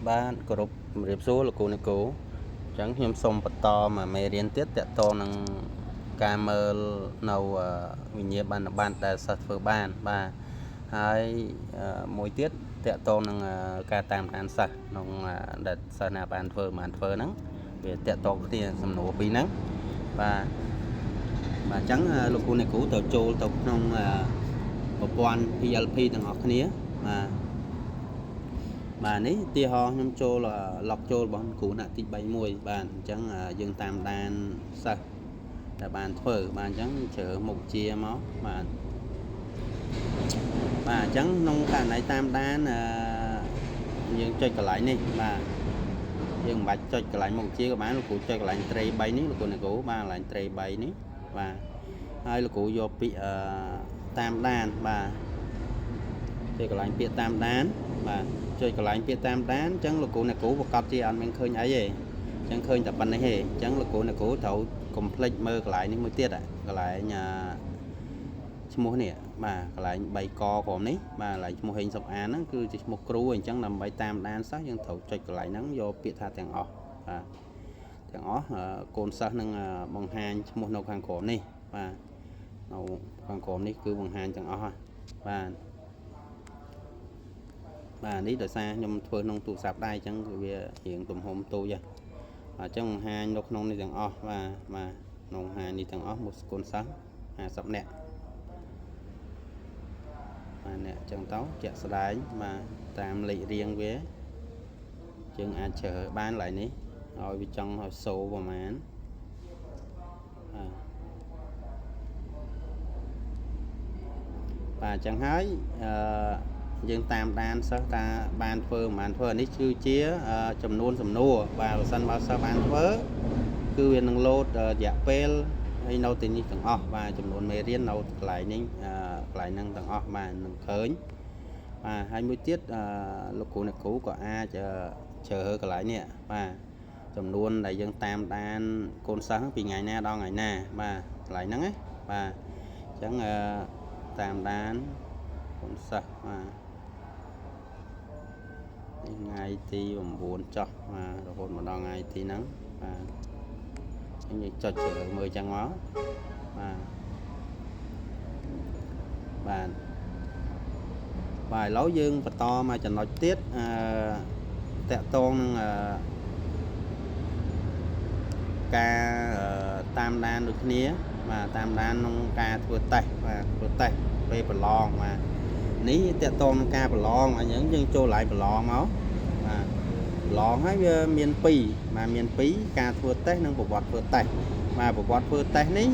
បានគោរពរៀបសួរលោកគ្រូអ្នកគ្រូអញ្ចឹងខ្ញុំសូមបន្តមកមេរៀនទៀតតកតនឹងការមើលនៅវិញ្ញាបនបត្រដែលសិស្សធ្វើបានបាទហើយមួយទៀតតកតនឹងការតាមដានសិស្សក្នុងដែលសិស្សណាបានធ្វើហ្នឹងវាតកតគ្នាសំណួរពីរហ្នឹងបាទអញ្ចឹងលោកគ្រូអ្នកគ្រូទៅចូលទៅក្នុងប្រព័ន្ធ PLP ទាំងអស់គ្នាបាទនេះឧទាហរណ៍ខ្ញុំចូលឡុកចូលរបស់គ្រូណាទី31បាទអញ្ចឹងយើងតាមដានសិស្សដែលបានធ្វើបាទអញ្ចឹងជ្រើសមុខជាមកបាទអញ្ចឹងក្នុងករណីតាមដានយើងចុចកន្លែងនេះបាទយើងមិនបាច់ចុចកន្លែងមុខជាក៏បានលោកគ្រូចុចកន្លែងត្រី3នេះលោកគ្រូអ្នកគ្រូបាទកន្លែងត្រី3នេះបាទហើយលោកគ្រូយកពាក្យតាមដានបាទចុចកន្លែងពាក្យតាមដានបាទចុចកន្លែងពាក្យតាមដានអញ្ចឹងលោកគ្រូអ្នកគ្រូប្រកាសជាអត់មានឃើញអីទេអញ្ចឹងឃើញតែប៉ុណ្្នេះទេអញ្ចឹងលោកគ្រូអ្នកគ្រូត្រូវកុំភ្លេចមើលកន្លែងនេះមួយទៀតកន្លែងឈ្មោះនេះបាទកន្លែង3កក្រោមនេះបាទកន្លែងឈ្មោះហេងសុកអានហ្នឹងគឺជាឈ្មោះគ្រូអញ្ចឹងដើម្បីតាមដានសិស្សយើងត្រូវចុចកន្លែងហ្នឹងយកពាក្យថាទាំងអស់បាទទាំងអស់កូនសិស្សនឹងបង្ហាញឈ្មោះនៅខាងក្រោមនេះបាទនៅខាងក្រោមនេះគឺបង្ហាញទាំងអស់បាទនេះដោយសារខ្ញុំធ្វើក្នុងទូរស័ព្ទដៃអញ្ចឹងគឺវារៀងទំហំតូចអញ្ចឹងបង្ហាញនៅក្នុងនេះទាំងអស់បាទក្នុងបង្ហាញនេះទាំងអស់មួយកូនសិស្ស50នាក់បាទអ្នកអញ្ចឹងទៅជាក់ស្ដែងបាទតាមលេខរៀងវាយើងអាចជ្រើសបានឡើយនេះឲ្យវាចង់ឲ្យសូប្រមាណបាទអញ្ចឹងហើយយើងតាមដានសិស្សថាបានធ្វើមិនបានធ្វើនេះគឺជាចំនួនសំណួរបាទបើសិនបើសិស្សបានធ្វើគឺវានឹងលោតរយៈពេលហើយនៅទីនេះទាំងអស់បាទចំនួនមេរៀននៅកន្លែងនេះកន្លែងហ្នឹងទាំងអស់បាទនឹងឃើញបាទហើយមួយទៀតលោកគ្រូអ្នកគ្រូក៏អាចជ្រើសកន្លែងនេះបាទចំនួនដែលយើងតាមដានកូនសិស្សពីថ្ងៃណាដល់ថ្ងៃណាបាទកន្លែងហ្នឹងណាបាទអញ្ចឹងតាមដានកូនសិស្សបាទថ្ងៃទី9ចុះបាទរហូតមកដល់ថ្ងៃទីហ្នឹងបាទអញ្ចឹងចុចជ្រើសមើលចឹងមកបាទឥឡូវយើងបន្តមកចំណុចទៀតតកតងនឹងការតាមដានដូចគ្នាបាទតាមដានក្នុងការធ្វើតេស្តបាទធ្វើតេស្តពេលប្រឡងបាទនេះតកតងនឹងការប្រឡងអញ្ចឹងយើងចូលឡើងប្រឡងមកបាទប្រឡងហើយវាមាន2បាទមាន2ការធ្វើតេស្តនិងប្រវត្តិធ្វើតេស្តបាទប្រវត្តិធ្វើតេស្តនេះ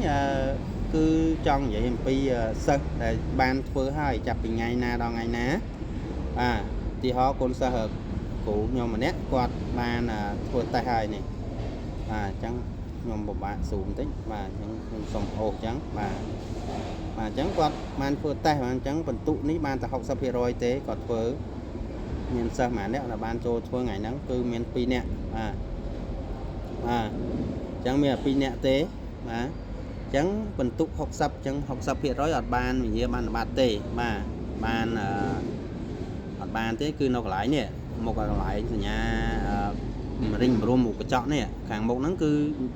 គឺចង់និយាយអំពីសិស្សដែលបានធ្វើហើយចាប់ពីថ្ងៃណាដល់ថ្ងៃណាបាទឧទាហរណ៍កូនសិស្សគ្រូខ្ញុំម្នាក់គាត់បានធ្វើតេស្តហើយនេះបាទអញ្ចឹងខ្ញុំពិបាកស៊ូមបន្តិចបាទអញ្ចឹងខ្ញុំសុំអូសអញ្ចឹងបាទអញ្ចឹងគាត់បានធ្វើតេស្តបាទអញ្ចឹងបន្ទុកនេះបានតែ 60% ទេគាត់ធ្វើមានសិស្សម្នាក់ដែលបានចូលធ្វើថ្ងៃហ្នឹងគឺមាន2នាក់បាទអញ្ចឹងមាន2នាក់ទេបាទអញ្ចឹងបន្ទុក60អញ្ចឹង 60% អត់បានវិញ្ញាបនបត្រទេបាទបានអត់បានទេគឺនៅកន្លែងនេះមុខកន្លែងសញ្ញារិញរួមមុខកញ្ចក់នេះខាងមុខហ្នឹងគឺ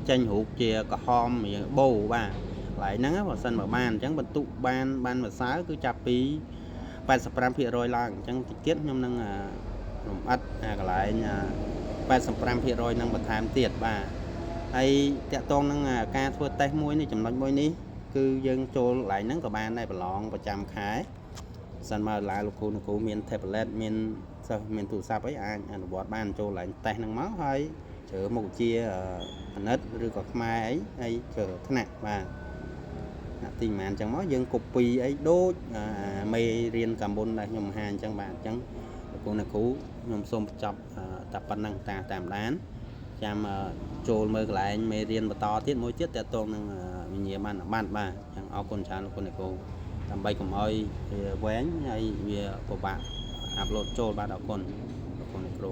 ចេញរូបជាក្រហមរៀងបូបាទកន្លែងហ្នឹងបើសិនមកបានអញ្ចឹងបន្ទុកបានម្សៅគឺចាប់ពី 85% ឡើងអញ្ចឹងតិចទៀតខ្ញុំនឹងរំអិតកន្លែង 85% នឹងបន្ថែមទៀតបាទហើយតកតងនឹងការធ្វើតេស្តមួយនេះចំណុចមួយនេះគឺយើងចូលកន្លែងហ្នឹងក៏បានដែរប្រឡងប្រចាំខែសិនមកឡាលោកគ្រូមាន tablet មានសិស្សមានទូរស័ព្ទអីអាចអនុវត្តបានចូលកន្លែងតេស្តហ្នឹងមកហើយជ្រើសមុខវិជ្ជាគណិតឬក៏ខ្មែរអីហើយជ្រើសថ្នាក់បាទទីប្រហែលអញ្ចឹងមកយើង copy អីដូចមេរៀនកាមុនដែលខ្ញុំបង្ហាញអញ្ចឹងបាទអញ្ចឹងលោកគ្រូអ្នកគ្រូខ្ញុំសូមបញ្ចប់តែប៉ុណ្្នឹងតាមដានចាំចូលមើលកន្លែងមេរៀនបន្តទៀតមួយទៀតតកតងនឹងវិញ្ញាបនបត្របាទអញ្ចឹងអរគុណច្រើនលោកគ្រូអ្នកគ្រូដើម្បីកុំឲ្យវាវែងហើយវាពិបាកអាប់ឡូតចូលបាទអរគុណលោកគ្រូអ្នកគ្រូ